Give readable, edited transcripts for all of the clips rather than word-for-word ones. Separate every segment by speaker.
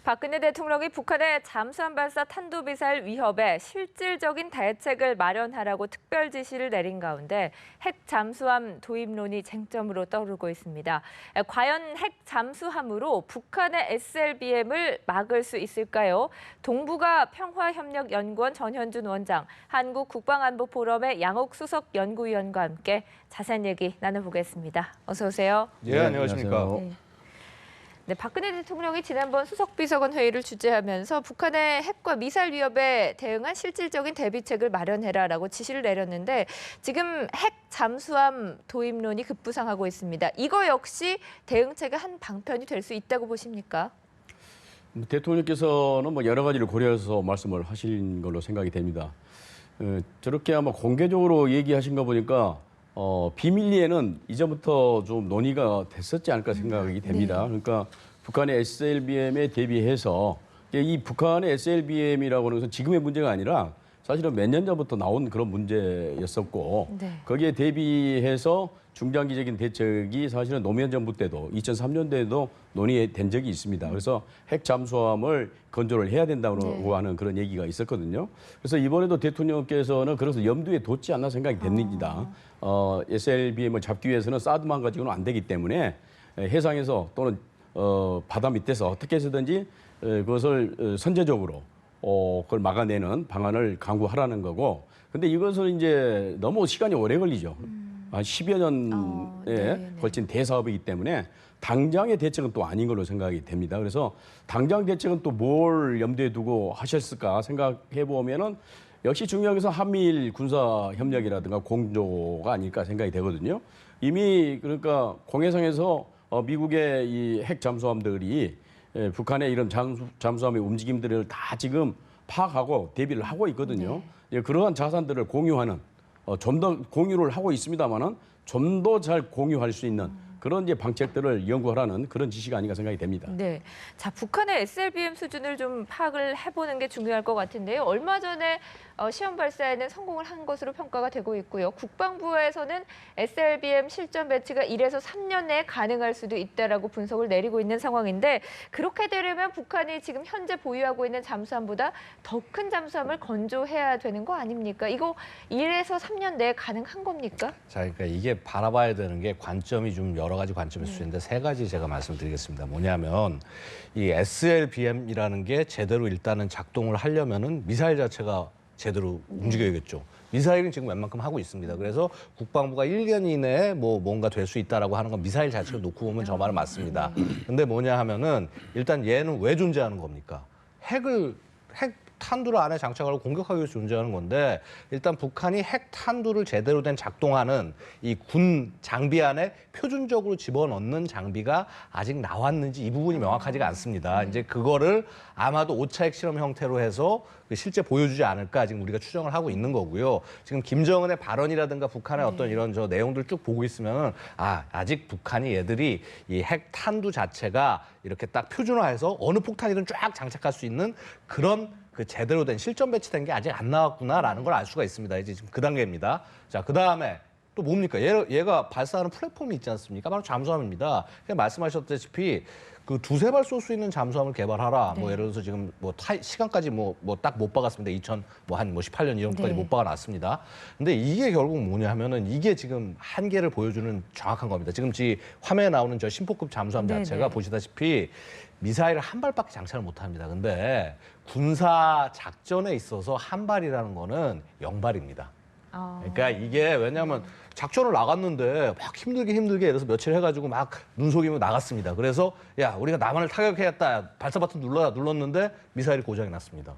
Speaker 1: 박근혜 대통령이 북한의 잠수함 발사 탄도미사일 위협에 실질적인 대책을 마련하라고 특별 지시를 내린 가운데 핵 잠수함 도입론이 쟁점으로 떠오르고 있습니다. 과연 핵 잠수함으로 북한의 SLBM을 막을 수 있을까요? 동북아 평화협력연구원 전현준 원장, 한국국방안보포럼의 양옥 수석 연구위원과 함께 자세한 얘기 나눠보겠습니다. 어서 오세요.
Speaker 2: 네, 안녕하십니까.
Speaker 1: 네, 박근혜 대통령이 지난번 수석비서관 회의를 주재하면서 북한의 핵과 미사일 위협에 대응한 실질적인 대비책을 마련해라라고 지시를 내렸는데 지금 핵 잠수함 도입론이 급부상하고 있습니다. 이거 역시 대응책의 한 방편이 될 수 있다고 보십니까?
Speaker 2: 대통령께서는 여러 가지를 고려해서 말씀을 하신 걸로 생각이 됩니다. 저렇게 아마 공개적으로 얘기하신 거 보니까 비밀리에는 이전부터 좀 논의가 됐었지 않을까 생각이 됩니다.
Speaker 1: 네.
Speaker 2: 그러니까 북한의 SLBM에 대비해서 이 북한의 SLBM이라고 하는 것은 지금의 문제가 아니라 사실은 몇 년 전부터 나온 그런 문제였었고
Speaker 1: 네.
Speaker 2: 거기에 대비해서 중장기적인 대책이 사실은 노무현 정부 때도 2003년도에도 논의된 적이 있습니다. 그래서 핵 잠수함을 건조를 해야 된다고 하는 그런 얘기가 있었거든요. 그래서 이번에도 대통령께서는 그래서 염두에 뒀지 않나 생각이 됩니다. SLBM을 잡기 위해서는 사드만 가지고는 안 되기 때문에 해상에서 또는 바다 밑에서 어떻게 해서든지 그것을 선제적으로 그걸 막아내는 방안을 강구하라는 거고. 근데 이것은 이제 너무 시간이 오래 걸리죠. 한 10여 년에 걸친 대사업이기 때문에 당장의 대책은 또 아닌 걸로 생각이 됩니다. 그래서 당장 대책은 또 뭘 염두에 두고 하셨을까 생각해 보면은 역시 중요한 것은 한미일 군사 협력이라든가 공조가 아닐까 생각이 되거든요. 이미 그러니까 공해상에서 미국의 이 핵 잠수함들이 북한의 이런 잠수함의 움직임들을 다 지금 파악하고 대비를 하고 있거든요. 네. 그러한 자산들을 공유하는 좀 더 공유를 하고 있습니다만은 좀 더 잘 공유할 수 있는 그런 이제 방책들을 연구하라는 그런 지시가 아닌가 생각이 됩니다.
Speaker 1: 네, 자 북한의 SLBM 수준을 좀 파악을 해보는 게 중요할 것 같은데요. 얼마 전에 시험 발사에는 성공을 한 것으로 평가가 되고 있고요. 국방부에서는 SLBM 실전 배치가 1에서 3년 내에 가능할 수도 있다라고 분석을 내리고 있는 상황인데 그렇게 되려면 북한이 지금 현재 보유하고 있는 잠수함보다 더 큰 잠수함을 건조해야 되는 거 아닙니까? 이거 1에서 3년 내에 가능한 겁니까?
Speaker 3: 자, 그러니까 이게 바라봐야 되는 게 관점이 좀 여러 가지 관점이 있을 수 있는데 세 가지 제가 말씀드리겠습니다. 뭐냐면 이 SLBM이라는 게 제대로 일단은 작동을 하려면은 미사일 자체가 제대로 움직여야겠죠. 미사일은 지금 웬만큼 하고 있습니다. 그래서 국방부가 1년 이내에 뭔가 될 수 있다라고 하는 건 미사일 자체를 놓고 보면 저 말은 맞습니다. 근데 뭐냐 하면은 일단 얘는 왜 존재하는 겁니까? 핵 탄두를 안에 장착하고 공격하기 위해서 존재하는 건데 일단 북한이 핵 탄두를 제대로 된 작동하는 이 군 장비 안에 표준적으로 집어넣는 장비가 아직 나왔는지 이 부분이 명확하지가 않습니다. 이제 그거를 아마도 5차 핵실험 형태로 해서 실제 보여주지 않을까 지금 우리가 추정을 하고 있는 거고요. 지금 김정은의 발언이라든가 북한의 어떤 이런 저 내용들 쭉 보고 있으면은 아직 북한이 얘들이 이 핵 탄두 자체가 이렇게 딱 표준화해서 어느 폭탄이든 쫙 장착할 수 있는 그런 그 제대로 된 실전 배치된 게 아직 안 나왔구나라는 걸 알 수가 있습니다. 이제 지금 그 단계입니다. 자, 그 다음에 또 뭡니까? 얘가 발사하는 플랫폼이 있지 않습니까? 바로 잠수함입니다. 그냥 말씀하셨다시피 그 두세 발 쏠 수 있는 잠수함을 개발하라. 예를 들어서 지금 시간까지 딱 못 박았습니다. 한 18년 이전까지 못 박아놨습니다. 근데 이게 결국 뭐냐 하면은 이게 지금 한계를 보여주는 정확한 겁니다. 지금 화면에 나오는 저 심포급 잠수함 자체가 보시다시피 미사일을 한 발밖에 장착을 못 합니다. 근데 군사 작전에 있어서 한 발이라는 거는 0발입니다. 그러니까 이게 왜냐하면 작전을 나갔는데 막 힘들게 예를 들어서 며칠 해가지고 막 눈속이면 나갔습니다. 그래서 야 우리가 남한을 타격해야겠다. 발사 버튼 눌렀는데 미사일이 고장이 났습니다.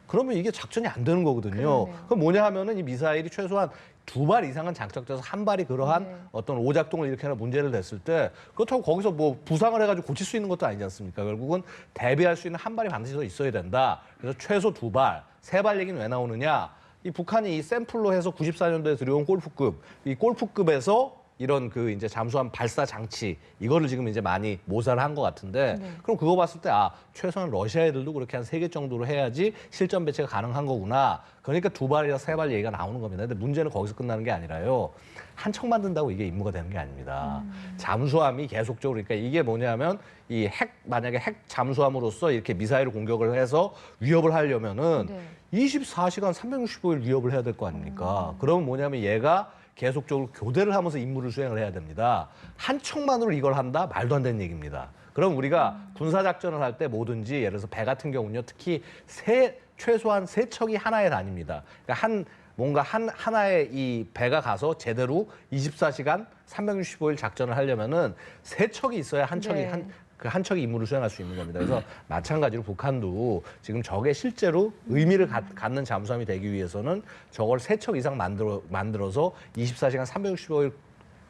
Speaker 3: 그러면 이게 작전이 안 되는 거거든요.
Speaker 1: 그러네요.
Speaker 3: 그럼 뭐냐 하면은 이 미사일이 최소한 2발 이상은 장착돼서 한 발이 그러한 어떤 오작동을 일으키는 문제를 냈을 때 그렇다고 거기서 부상을 해가지고 고칠 수 있는 것도 아니지 않습니까? 결국은 대비할 수 있는 한 발이 반드시 더 있어야 된다. 그래서 최소 2발, 3발 얘기는 왜 나오느냐? 이 북한이 이 샘플로 해서 94년도에 들여온 골프급, 이 골프급에서 이런 그 이제 잠수함 발사 장치 이거를 지금 이제 많이 모사를 한 것 같은데 그럼 그거 봤을 때 최소한 러시아 애들도 그렇게 한 3개 정도로 해야지 실전 배치가 가능한 거구나. 그러니까 2발이나 3발 얘기가 나오는 겁니다. 근데 문제는 거기서 끝나는 게 아니라요. 한 척 만든다고 이게 임무가 되는 게 아닙니다. 잠수함이 계속적으로 그러니까 이게 뭐냐면 이 만약에 핵 잠수함으로서 이렇게 미사일을 공격을 해서 위협을 하려면은 24시간 365일 위협을 해야 될 거 아닙니까? 그러면 뭐냐면 얘가 계속적으로 교대를 하면서 임무를 수행을 해야 됩니다. 한 척만으로 이걸 한다? 말도 안 되는 얘기입니다. 그럼 우리가 군사작전을 할 때 뭐든지 예를 들어서 배 같은 경우는요. 특히 최소한 3척이 하나에 다닙니다. 그러니까 뭔가 하나의 이 배가 가서 제대로 24시간 365일 작전을 하려면은 3척이 있어야 한 척이 한 척이 임무를 수행할 수 있는 겁니다. 그래서 마찬가지로 북한도 지금 저게 실제로 의미를 갖는 잠수함이 되기 위해서는 저걸 3척 이상 만들어서 24시간 365일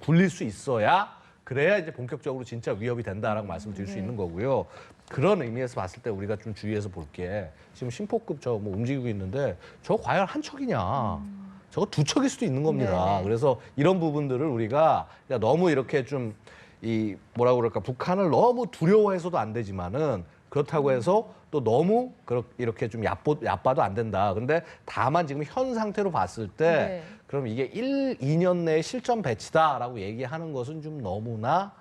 Speaker 3: 굴릴 수 있어야 그래야 이제 본격적으로 진짜 위협이 된다라고 말씀드릴 수 있는 거고요. 그런 의미에서 봤을 때 우리가 좀 주의해서 볼 게 지금 심포급 저 뭐 움직이고 있는데 저 과연 한 척이냐? 저거 2척일 수도 있는 겁니다.
Speaker 1: 네네.
Speaker 3: 그래서 이런 부분들을 우리가 너무 이렇게 좀 뭐라고 그럴까 북한을 너무 두려워해서도 안 되지만은 그렇다고 해서 또 너무 이렇게 좀 얕봐도 안 된다. 근데 다만 지금 현 상태로 봤을 때 그럼 이게 1, 2년 내에 실전 배치다라고 얘기하는 것은 좀 너무나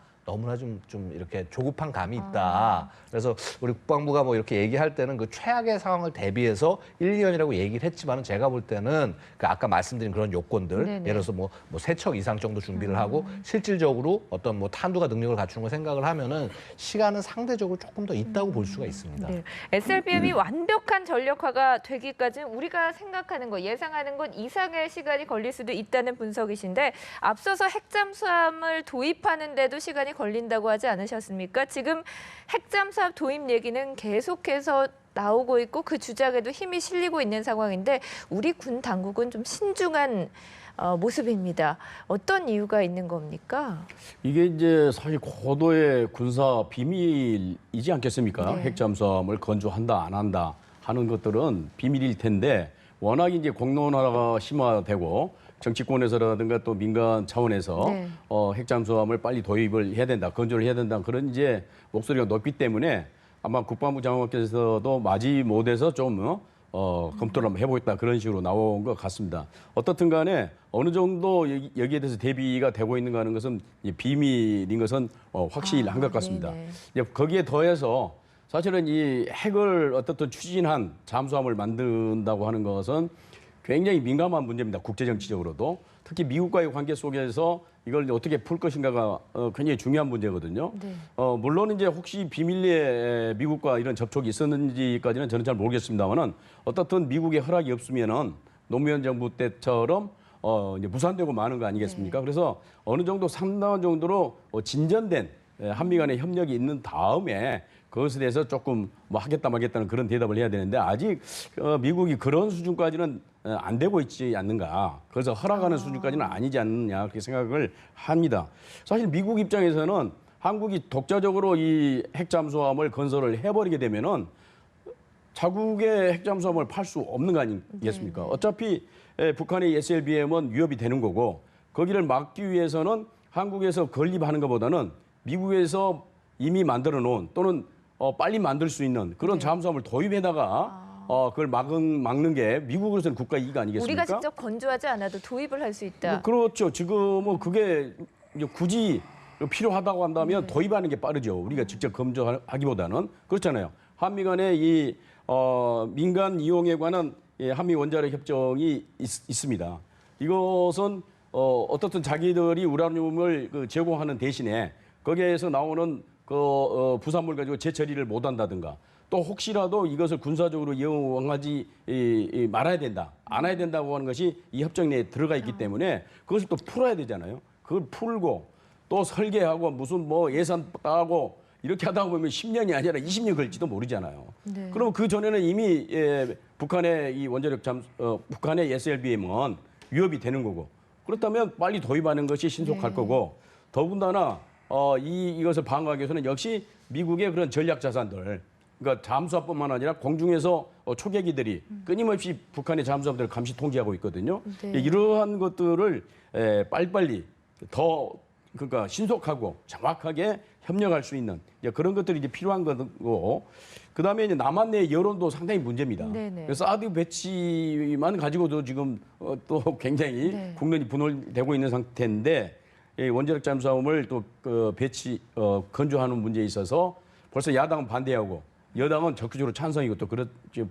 Speaker 3: 좀 이렇게 조급한 감이 있다. 그래서 우리 국방부가 뭐 이렇게 얘기할 때는 그 최악의 상황을 대비해서 1, 2년이라고 얘기를 했지만은 제가 볼 때는 그 아까 말씀드린 그런 요건들 예를 들어서 뭐 3척 이상 정도 준비를 하고 실질적으로 어떤 뭐 탄두가 능력을 갖추는 걸 생각을 하면은 시간은 상대적으로 조금 더 있다고 볼 수가 있습니다.
Speaker 1: 네. SLBM이 완벽한 전력화가 되기까지는 우리가 생각하는 것, 예상하는 것 이상의 시간이 걸릴 수도 있다는 분석이신데 앞서서 핵잠수함을 도입하는데도 시간이 걸린다고 하지 않으셨습니까? 지금 핵잠수함 도입 얘기는 계속해서 나오고 있고 그 주장에도 힘이 실리고 있는 상황인데 우리 군 당국은 좀 신중한 모습입니다. 어떤 이유가 있는 겁니까?
Speaker 2: 이게 이제 사실 고도의 군사 비밀이지 않겠습니까?
Speaker 1: 네.
Speaker 2: 핵잠수함을 건조한다 안 한다 하는 것들은 비밀일 텐데 워낙 이제 공론화가 심화되고 정치권에서라든가 또 민간 차원에서 핵잠수함을 빨리 도입을 해야 된다, 건조를 해야 된다 그런 이제 목소리가 높기 때문에 아마 국방부 장관께서도 마지못해서 좀 검토를 한번 해보겠다 그런 식으로 나온 것 같습니다. 어떻든 간에 어느 정도 여기에 대해서 대비가 되고 있는가 하는 것은 비밀인 것은 확실한 것 같습니다. 이제 거기에 더해서 사실은 이 핵을 어떻든 추진한 잠수함을 만든다고 하는 것은 굉장히 민감한 문제입니다. 국제정치적으로도. 특히 미국과의 관계 속에서 이걸 어떻게 풀 것인가가 굉장히 중요한 문제거든요. 물론 이제 혹시 비밀리에 미국과 이런 접촉이 있었는지까지는 저는 잘 모르겠습니다만은 어떻든 미국의 허락이 없으면은 노무현 정부 때처럼 이제 무산되고 마는 거 아니겠습니까? 그래서 어느 정도 상당한 정도로 진전된 한미 간의 협력이 있는 다음에 그것에 대해서 조금 뭐 하겠다 말겠다는 그런 대답을 해야 되는데 아직 미국이 그런 수준까지는 안 되고 있지 않는가. 그래서 허락하는 수준까지는 아니지 않느냐 그렇게 생각을 합니다. 사실 미국 입장에서는 한국이 독자적으로 이 핵잠수함을 건설을 해버리게 되면은 자국의 핵잠수함을 팔 수 없는 거 아니겠습니까? 어차피 북한의 SLBM은 위협이 되는 거고 거기를 막기 위해서는 한국에서 건립하는 것보다는 미국에서 이미 만들어 놓은 또는 빨리 만들 수 있는 그런 잠수함을 도입해다가 그걸 막는 게 미국으로서는 국가 이익 아니겠습니까?
Speaker 1: 우리가 직접 건조하지 않아도 도입을 할 수 있다.
Speaker 2: 뭐 그렇죠. 지금은 그게 이제 굳이 필요하다고 한다면 도입하는 게 빠르죠. 우리가 직접 건조하기보다는 그렇잖아요. 한미 간의 이 민간 이용에 관한 한미 원자력 협정이 있습니다. 이것은 어떻든 자기들이 우라늄을 제공하는 대신에 거기에서 나오는 부산물 가지고 재처리를 못 한다든가 또 혹시라도 이것을 군사적으로 이용하지 말아야 된다, 안 해야 된다고 하는 것이 이 협정 내에 들어가 있기 때문에 그것을 또 풀어야 되잖아요. 그걸 풀고 또 설계하고 무슨 뭐 예산 따고 이렇게 하다 보면 10년이 아니라 20년 걸릴지도 모르잖아요. 그럼 그 전에는 이미 북한의 이 원자력 북한의 SLBM은 위협이 되는 거고 그렇다면 빨리 도입하는 것이 신속할 거고 더군다나 이것을 방어하기 위해서는 역시 미국의 그런 전략 자산들, 그러니까 잠수함뿐만 아니라 공중에서 초계기들이 끊임없이 북한의 잠수함들을 감시 통제하고 있거든요. 이러한 것들을 빨리빨리 더 그러니까 신속하고 정확하게 협력할 수 있는 그런 것들이 이제 필요한 거고, 그다음에 이제 남한 내 여론도 상당히 문제입니다.
Speaker 1: 네네.
Speaker 2: 그래서 사드 배치만 가지고도 지금 또 굉장히
Speaker 1: 네.
Speaker 2: 국론이 분열되고 있는 상태인데, 이 원자력 잠수함을 또 그 배치 건조하는 문제에 있어서 벌써 야당은 반대하고 여당은 적극적으로 찬성이고 또 그렇 지금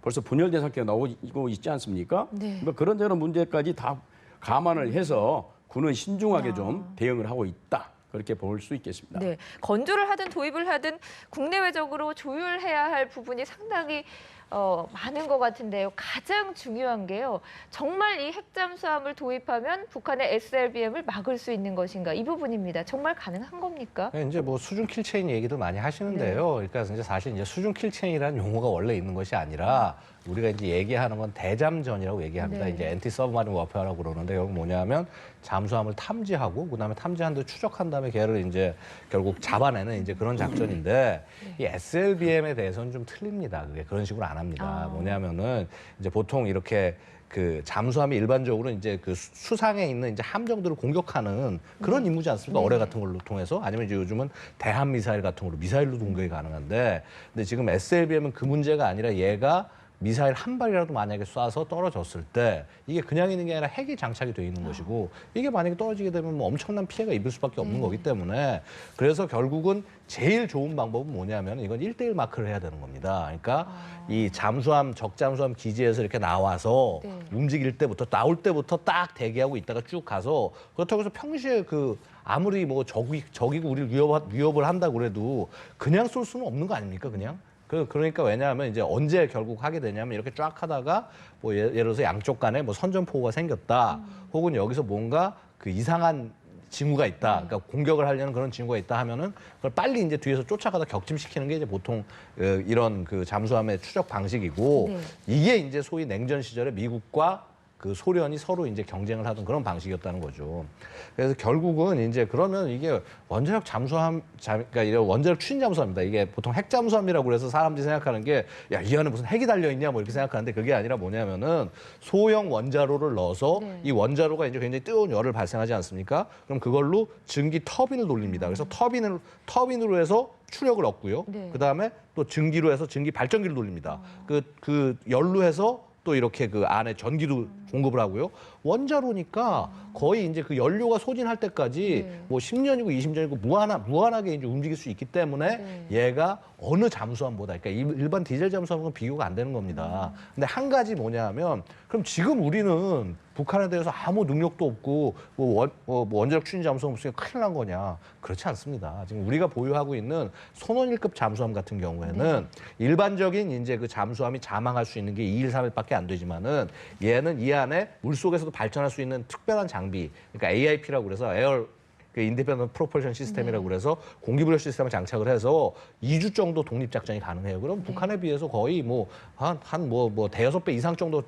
Speaker 2: 벌써 분열된 상태가 나오고 있지 않습니까?
Speaker 1: 네.
Speaker 2: 그러니까 그런 문제까지 다 감안을 해서 군은 신중하게
Speaker 1: 아.
Speaker 2: 좀 대응을 하고 있다. 그렇게 볼 수 있겠습니다.
Speaker 1: 네, 건조를 하든 도입을 하든 국내외적으로 조율해야 할 부분이 상당히 많은 것 같은데요. 가장 중요한 게요. 정말 이 핵잠수함을 도입하면 북한의 SLBM을 막을 수 있는 것인가, 이 부분입니다. 정말 가능한 겁니까?
Speaker 3: 이제 뭐 수중 킬체인 얘기도 많이 하시는데요. 그러니까 이제 사실 이제 수중 킬체인이라는 용어가 원래 있는 것이 아니라 우리가 이제 얘기하는 건 대잠전이라고 얘기합니다.
Speaker 1: 네.
Speaker 3: 이제 엔티 서브마린 워페어라고 그러는데 여기 뭐냐면 잠수함을 탐지하고 그다음에 탐지한 데 추적한 다음에 걔를 이제 결국 잡아내는 이제 그런 작전인데 이 SLBM에 대해서는 좀 틀립니다. 그게 그런 식으로 안 합니다. 뭐냐면은 이제 보통 이렇게 그 잠수함이 일반적으로 이제 그 수상에 있는 이제 함정들을 공격하는 그런 임무지 않습니까?
Speaker 1: 네.
Speaker 3: 어뢰 같은 걸로 통해서, 아니면 이제 요즘은 대함 미사일 같은 걸로 미사일로도 공격이 가능한데, 근데 지금 SLBM은 그 문제가 아니라 얘가 미사일 한 발이라도 만약에 쏴서 떨어졌을 때 이게 그냥 있는 게 아니라 핵이 장착이 돼 있는 것이고, 이게 만약에 떨어지게 되면 뭐 엄청난 피해가 입을 수밖에 없는 거기 때문에, 그래서 결국은 제일 좋은 방법은 뭐냐면 이건 1대1 마크를 해야 되는 겁니다. 그러니까 이 잠수함, 적잠수함 기지에서 이렇게 나와서
Speaker 1: 네.
Speaker 3: 움직일 때부터, 나올 때부터 딱 대기하고 있다가 쭉 가서, 그렇다고 해서 평시에 그 아무리 뭐 적이고 우리를 위협을 한다고 그래도 그냥 쏠 수는 없는 거 아닙니까, 그냥? 그러니까 왜냐하면 이제 언제 결국 하게 되냐면 이렇게 쫙 하다가 뭐 예를 들어서 양쪽 간에 뭐 선전포고가 생겼다, 혹은 여기서 뭔가 그 이상한 징후가 있다, 그러니까 공격을 하려는 그런 징후가 있다 하면은 그걸 빨리 이제 뒤에서 쫓아가다 격침시키는 게 이제 보통 이런 그 잠수함의 추적 방식이고,
Speaker 1: 네.
Speaker 3: 이게 이제 소위 냉전 시절에 미국과 그 소련이 서로 이제 경쟁을 하던 그런 방식이었다는 거죠. 그래서 결국은 이제 그러면 이게 원자력 그러니까 이런 원자력 추진 잠수함입니다. 이게 보통 핵 잠수함이라고 그래서 사람들이 생각하는 게, 야, 이 안에 무슨 핵이 달려 있냐 뭐 이렇게 생각하는데, 그게 아니라 뭐냐면은 소형 원자로를 넣어서
Speaker 1: 네.
Speaker 3: 이 원자로가 이제 굉장히 뜨거운 열을 발생하지 않습니까? 그럼 그걸로 증기 터빈을 돌립니다. 그래서 터빈으로 해서 추력을 얻고요.
Speaker 1: 네.
Speaker 3: 그다음에 또 증기로 해서 증기 발전기를 돌립니다. 그 열로 해서 또 이렇게 그 안에 전기도 공급을 하고요. 원자로니까 거의 이제 그 연료가 소진할 때까지
Speaker 1: 네.
Speaker 3: 뭐 10년이고 20년이고 무한하게 이제 움직일 수 있기 때문에
Speaker 1: 네.
Speaker 3: 얘가 어느 잠수함보다, 그러니까 일반 디젤 잠수함은 비교가 안 되는 겁니다. 근데 한 가지 뭐냐 하면, 그럼 지금 우리는 북한에 대해서 아무 능력도 없고 뭐 원자력 추진 잠수함 없으니까 큰일 난 거냐? 그렇지 않습니다. 지금 우리가 보유하고 있는 손원 1급 잠수함 같은 경우에는 일반적인 이제 그 잠수함이 자망할 수 있는 게 2일, 3일밖에 안 되지만은, 얘는 이 안에 물속에서도 발전할 수 있는 특별한 장비, 그러니까 AIP라고 그래서 에어 그 인디펜던트 프로펄션 시스템이라고 그래서 공기부여 시스템을 장착을 해서 2주 정도 독립 작전이 가능해요. 그럼 북한에 비해서 거의 뭐 대여섯 배 이상 정도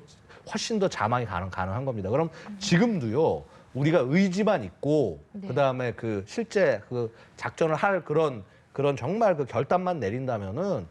Speaker 3: 훨씬 더 자망이 가능한 겁니다. 그럼 지금도요, 우리가 의지만 있고 그다음에 그 실제 그 작전을 할 그런 정말 그 결단만 내린다면은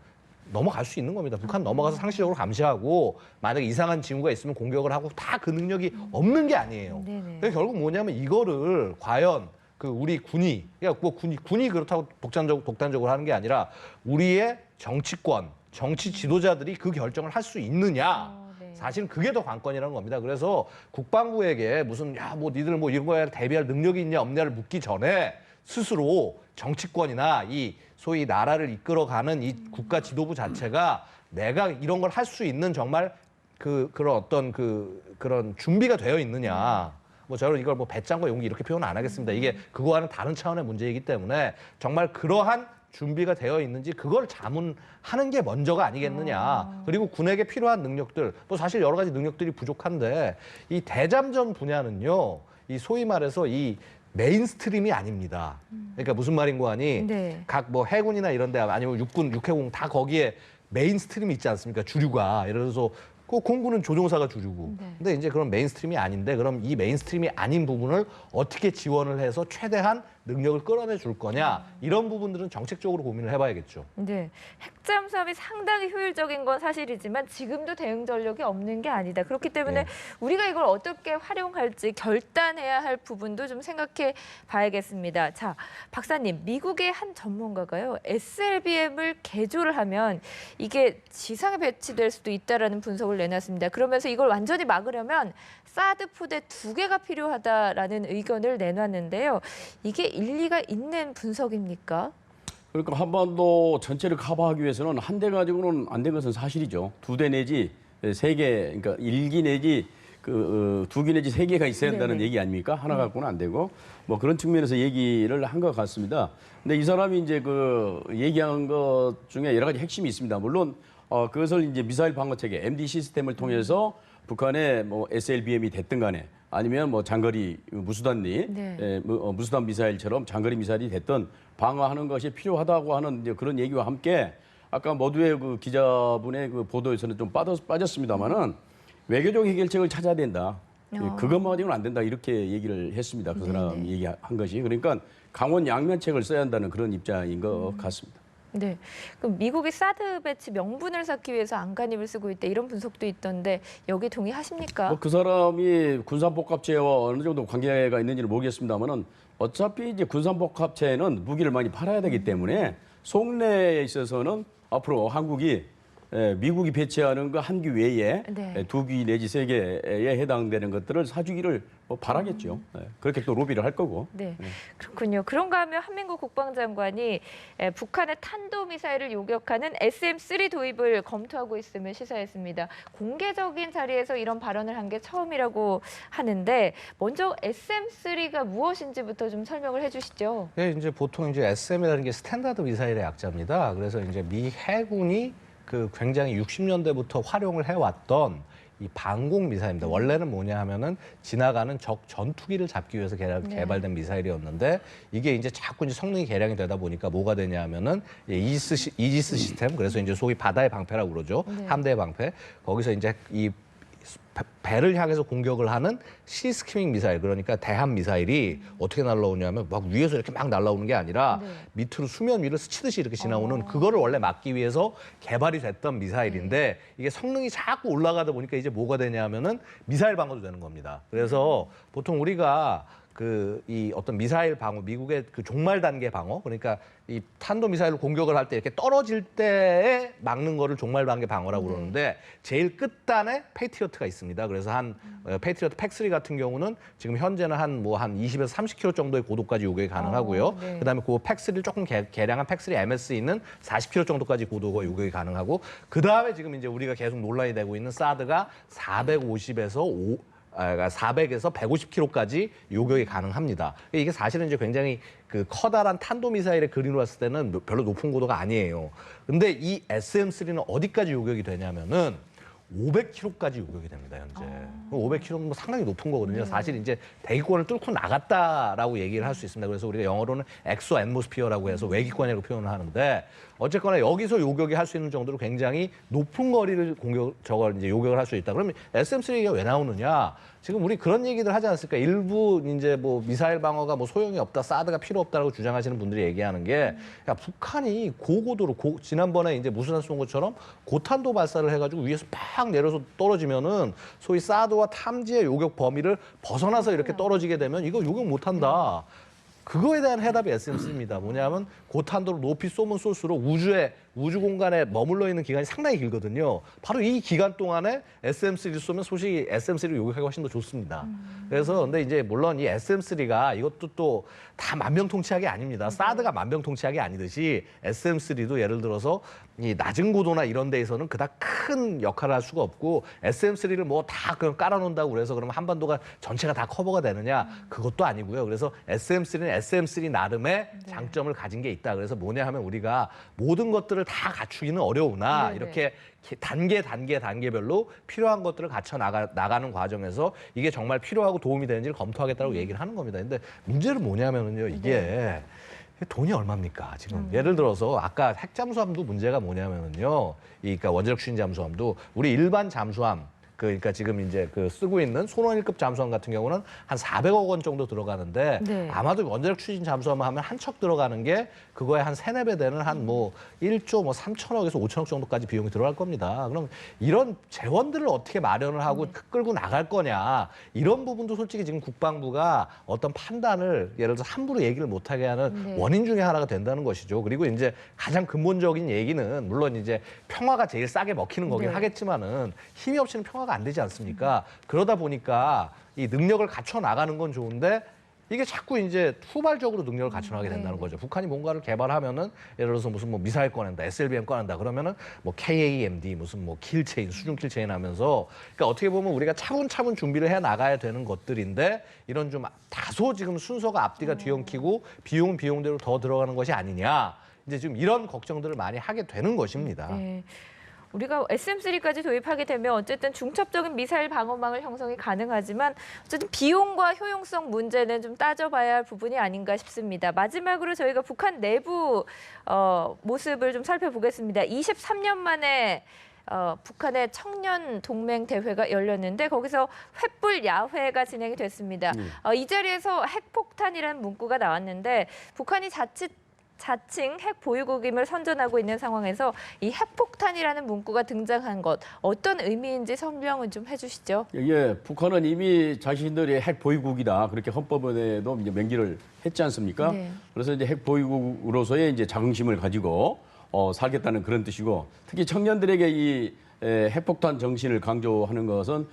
Speaker 3: 넘어갈 수 있는 겁니다. 북한 넘어가서 상시적으로 감시하고 만약에 이상한 징후가 있으면 공격을 하고, 다 그 능력이 없는 게 아니에요.
Speaker 1: 네네.
Speaker 3: 그래서 결국 뭐냐면 이거를 과연 그 우리 군이, 그러니까 뭐 군이 그렇다고 독단적으로 하는 게 아니라 우리의 정치권, 정치 지도자들이 그 결정을 할 수 있느냐.
Speaker 1: 네.
Speaker 3: 사실은 그게 더 관건이라는 겁니다. 그래서 국방부에게 무슨 니들 뭐 이런 거에 대비할 능력이 있냐 없냐를 묻기 전에 스스로 정치권이나 이 소위 나라를 이끌어가는 이 국가 지도부 자체가 내가 이런 걸 할 수 있는 정말 그런 준비가 되어 있느냐. 뭐 저는 이걸 뭐 배짱과 용기 이렇게 표현 안 하겠습니다. 이게 그거와는 다른 차원의 문제이기 때문에 정말 그러한 준비가 되어 있는지 그걸 자문하는 게 먼저가 아니겠느냐. 그리고 군에게 필요한 능력들, 뭐 사실 여러 가지 능력들이 부족한데, 이 대잠전 분야는요, 이 소위 말해서 이 메인스트림이 아닙니다. 그러니까 무슨 말인고 하니,
Speaker 1: 네.
Speaker 3: 각 뭐 해군이나 이런 데 아니면 육군, 육해공 다 거기에 메인스트림이 있지 않습니까? 주류가. 예를 들어서 그 공군은 조종사가 주류고.
Speaker 1: 네.
Speaker 3: 근데 이제 그런 메인스트림이 아닌데, 그럼 이 메인스트림이 아닌 부분을 어떻게 지원을 해서 최대한 능력을 끌어내 줄 거냐 이런 부분들은 정책적으로 고민을 해봐야겠죠.
Speaker 1: 네, 핵잠수함이 상당히 효율적인 건 사실이지만 지금도 대응 전력이 없는 게 아니다. 그렇기 때문에
Speaker 3: 예.
Speaker 1: 우리가 이걸 어떻게 활용할지 결단해야 할 부분도 좀 생각해 봐야겠습니다. 자, 박사님, 미국의 한 전문가가요, SLBM을 개조를 하면 이게 지상에 배치될 수도 있다라는 분석을 내놨습니다. 그러면서 이걸 완전히 막으려면 사드 포대 2개가 필요하다라는 의견을 내놨는데요. 이게 일리가 있는 분석입니까?
Speaker 2: 그러니까 한반도 전체를 커버하기 위해서는 한 대 가지고는 안 된 것은 사실이죠. 2대 내지 3개, 그러니까 1기 내지 2기 내지 3개가 있어야 한다는
Speaker 1: 네네.
Speaker 2: 얘기 아닙니까? 하나 갖고는 안 되고 뭐 그런 측면에서 얘기를 한 것 같습니다. 근데 이 사람이 이제 그 얘기한 것 중에 여러 가지 핵심이 있습니다. 물론 그것을 이제 미사일 방어 체계 MD 시스템을 통해서 북한의 뭐 SLBM이 됐든 간에 아니면 뭐 장거리 무수단리,
Speaker 1: 네.
Speaker 2: 무수단 미사일처럼 장거리 미사일이 됐든 방어하는 것이 필요하다고 하는 이제 그런 얘기와 함께 아까 모두의 그 기자분의 그 보도에서는 좀 빠졌습니다만은 외교적 해결책을 찾아야 된다. 그것만 가지고는 안 된다 이렇게 얘기를 했습니다. 그 사람이 얘기한 것이 그러니까 강원 양면책을 써야 한다는 그런 입장인 것 같습니다.
Speaker 1: 네, 그럼 미국이 사드 배치 명분을 쌓기 위해서 안간힘을 쓰고 있다 이런 분석도 있던데 여기 동의하십니까?
Speaker 2: 뭐 그 사람이 군산복합체와 어느 정도 관계가 있는지는 모르겠습니다만은 어차피 이제 군산복합체는 무기를 많이 팔아야 되기 때문에 속내에 있어서는 앞으로 한국이 미국이 배치하는 그 한 기 외에
Speaker 1: 네.
Speaker 2: 2기 내지 3개에 해당되는 것들을 사주기를 뭐 바라겠죠. 그렇게 또 로비를 할 거고.
Speaker 1: 네, 그렇군요. 그런가 하면 한민구 국방장관이 북한의 탄도미사일을 요격하는 SM-3 도입을 검토하고 있음을 시사했습니다. 공개적인 자리에서 이런 발언을 한 게 처음이라고 하는데 먼저 SM-3가 무엇인지부터 좀 설명을 해주시죠.
Speaker 3: 예, 이제 보통 이제 SM이라는 게 스탠다드 미사일의 약자입니다. 그래서 이제 미 해군이 그 굉장히 60년대부터 활용을 해왔던 이 방공 미사일입니다. 원래는 뭐냐 하면은 지나가는 적 전투기를 잡기 위해서 개발된 미사일이었는데 이게 이제 자꾸 이제 성능이 개량이 되다 보니까 뭐가 되냐 하면은 이지스 시스템, 그래서 이제 소위 바다의 방패라고 그러죠.
Speaker 1: 네.
Speaker 3: 함대의 방패. 거기서 이제 이 배를 향해서 공격을 하는 시스키밍 미사일, 그러니까 대함 미사일이 어떻게 날라오냐면 막 위에서 이렇게 막 날라오는 게 아니라
Speaker 1: 네.
Speaker 3: 밑으로 수면 위를 스치듯이 이렇게 지나오는 그거를 원래 막기 위해서 개발이 됐던 미사일인데 이게 성능이 자꾸 올라가다 보니까 이제 뭐가 되냐면은 미사일 방어도 되는 겁니다. 그래서 보통 우리가 이 어떤 미사일 방어, 미국의 그 종말 단계 방어, 그러니까 이 탄도 미사일을 공격을 할 때 이렇게 떨어질 때에 막는 거를 종말 단계 방어라고 그러는데 제일 끝단에 페이트리어트가 있습니다. 그래서 페이트리어트 팩3 같은 경우는 지금 현재는 한 20에서 30km 정도의 고도까지 요격이 가능하고요.
Speaker 1: 네.
Speaker 3: 그다음에 그 팩3를 조금 개량한 팩3 MS 있는 40km 정도까지 고도가 요격이 가능하고 그다음에 지금 이제 우리가 계속 논란이 되고 있는 사드가 450에서 150km까지 요격이 가능합니다. 이게 사실은 이제 굉장히 그 커다란 탄도미사일의 그림으로 봤을 때는 별로 높은 고도가 아니에요. 근데 이 SM-3는 어디까지 요격이 되냐면은 500km까지 요격이 됩니다, 현재. 500km는 뭐 상당히 높은 거거든요. 사실 이제 대기권을 뚫고 나갔다라고 얘기를 할 수 있습니다. 그래서 우리가 영어로는 엑소 앰모스피어라고 해서 외기권이라고 표현을 하는데 어쨌거나 여기서 요격이 할 수 있는 정도로 굉장히 높은 거리를 이제 요격을 할 수 있다. 그러면 SM-3가 왜 나오느냐? 지금 우리 그런 얘기들 하지 않습니까? 일부 이제 뭐 미사일 방어가 뭐 소용이 없다, 사드가 필요 없다라고 주장하시는 분들이 얘기하는 게 야, 북한이 고고도로 지난번에 이제 무수단 쏜 것처럼 고탄도 발사를 해가지고 위에서 팍 내려서 떨어지면은 소위 사드와 탐지의 요격 범위를 벗어나서 이렇게 떨어지게 되면 이거 요격 못한다. 그거에 대한 해답이 SM-3입니다. 뭐냐면 고탄도로 높이 쏘면 쏠수록 우주 공간에 머물러 있는 기간이 상당히 길거든요. 바로 이 기간 동안에 SM-3 쏘면 솔직히 SM-3를 요격하기 훨씬 더 좋습니다. 그래서 근데 이제 물론 이 SM-3가 이것도 또 다 만병통치약이 아닙니다. 사드가 만병통치약이 아니듯이 SM-3도 예를 들어서 이 낮은 고도나 이런 데에서는 그닥 큰 역할을 할 수가 없고 SM-3를 뭐 다 그냥 깔아놓는다고 그래서 그러면 한반도가 전체가 다 커버가 되느냐? 그것도 아니고요. 그래서 SM-3는 SM-3 나름의 장점을 가진 게 있다. 그래서 뭐냐 하면 우리가 모든 것들을 다 갖추기는 어려우나
Speaker 1: 네네.
Speaker 3: 이렇게 단계별로 필요한 것들을 갖춰 나가는 과정에서 이게 정말 필요하고 도움이 되는지를 검토하겠다고 얘기를 하는 겁니다. 근데 문제는 뭐냐면은요, 이게 돈이 얼마입니까? 지금 예를 들어서 아까 핵잠수함도 문제가 뭐냐면은요, 그러니까 원자력 추진 잠수함도 우리 일반 잠수함 그러니까 지금 이제 그 쓰고 있는 손원 1급 잠수함 같은 경우는 한 400억 원 정도 들어가는데
Speaker 1: 네.
Speaker 3: 아마도 원자력 추진 잠수함 하면 한 척 들어가는 게 그거에 한 3, 4배 되는 한 뭐 1조 뭐 3천억에서 5천억 정도까지 비용이 들어갈 겁니다. 그럼 이런 재원들을 어떻게 마련을 하고 끌고 나갈 거냐 이런 부분도 솔직히 지금 국방부가 어떤 판단을 예를 들어서 함부로 얘기를 못하게 하는
Speaker 1: 네.
Speaker 3: 원인 중에 하나가 된다는 것이죠. 그리고 이제 가장 근본적인 얘기는 물론 이제 평화가 제일 싸게 먹히는 거긴
Speaker 1: 네.
Speaker 3: 하겠지만은 힘이 없이는 평화가 안 되지 않습니까? 그러다 보니까 이 능력을 갖춰 나가는 건 좋은데 이게 자꾸 이제 후발적으로 능력을 갖춰 나가게 된다는 거죠. 북한이 뭔가를 개발하면은 예를 들어서 무슨 뭐 미사일 꺼낸다, SLBM 꺼낸다 그러면은 뭐 KAMD 무슨 뭐 킬체인, 수중 킬체인 하면서 그러니까 어떻게 보면 우리가 차분차분 준비를 해 나가야 되는 것들인데 이런 좀 다소 지금 순서가 앞뒤가 뒤엉키고 비용은 비용대로 더 들어가는 것이 아니냐. 이제 지금 이런 걱정들을 많이 하게 되는 것입니다.
Speaker 1: 네. 우리가 SM3까지 도입하게 되면 어쨌든 중첩적인 미사일 방어망을 형성이 가능하지만 어쨌든 비용과 효용성 문제는 좀 따져봐야 할 부분이 아닌가 싶습니다. 마지막으로 저희가 북한 내부 모습을 좀 살펴보겠습니다. 23년 만에 북한의 청년 동맹 대회가 열렸는데 거기서 횃불 야회가 진행이 됐습니다. 이 자리에서 핵폭탄이라는 문구가 나왔는데 북한이 자칭 핵 보유국임을 선전하고 있는 상황에서 이 핵폭탄이라는 문구가 등장한 것 어떤 의미인지 설명을 좀 해주시죠.
Speaker 2: 예, 북한은 이미 자신들의 핵 보유국이다 그렇게 헌법에도 이제 명기를 했지 않습니까?
Speaker 1: 네.
Speaker 2: 그래서 이제 핵 보유국으로서의 이제 자긍심을 가지고 살겠다는 그런 뜻이고 특히 청년들에게 이 핵폭탄 정신을 강조하는 것은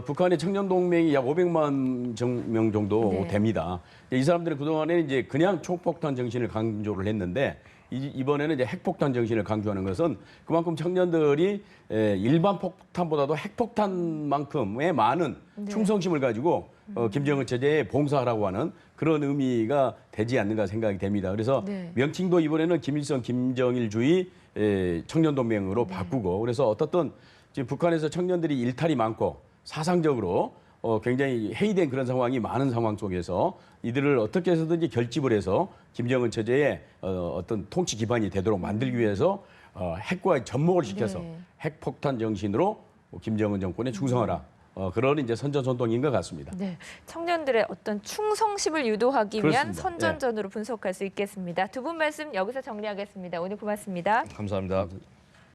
Speaker 2: 북한의 청년 동맹이 약 500만 명 정도
Speaker 1: 네.
Speaker 2: 됩니다. 이 사람들은 그동안에 이제 그냥 총폭탄 정신을 강조를 했는데 이번에는 이제 핵폭탄 정신을 강조하는 것은 그만큼 청년들이 일반 폭탄보다도 핵폭탄만큼의 많은
Speaker 1: 네.
Speaker 2: 충성심을 가지고 김정은 체제에 봉사하라고 하는 그런 의미가 되지 않는가 생각이 됩니다. 그래서
Speaker 1: 네.
Speaker 2: 명칭도 이번에는 김일성 김정일주의 청년동맹으로 바꾸고 그래서 어떻든 지금 북한에서 청년들이 일탈이 많고 사상적으로 굉장히 해이된 그런 상황이 많은 상황 속에서 이들을 어떻게 해서든지 결집을 해서 김정은 체제의 어떤 통치 기반이 되도록 만들기 위해서 핵과 접목을 시켜서
Speaker 1: 네.
Speaker 2: 핵폭탄 정신으로 김정은 정권에 충성하라. 그런 이제 선전선동인 것 같습니다.
Speaker 1: 네, 청년들의 어떤 충성심을 유도하기 위한
Speaker 2: 그렇습니다.
Speaker 1: 선전전으로 분석할 수 있겠습니다. 두 분 말씀 여기서 정리하겠습니다. 오늘 고맙습니다.
Speaker 3: 감사합니다.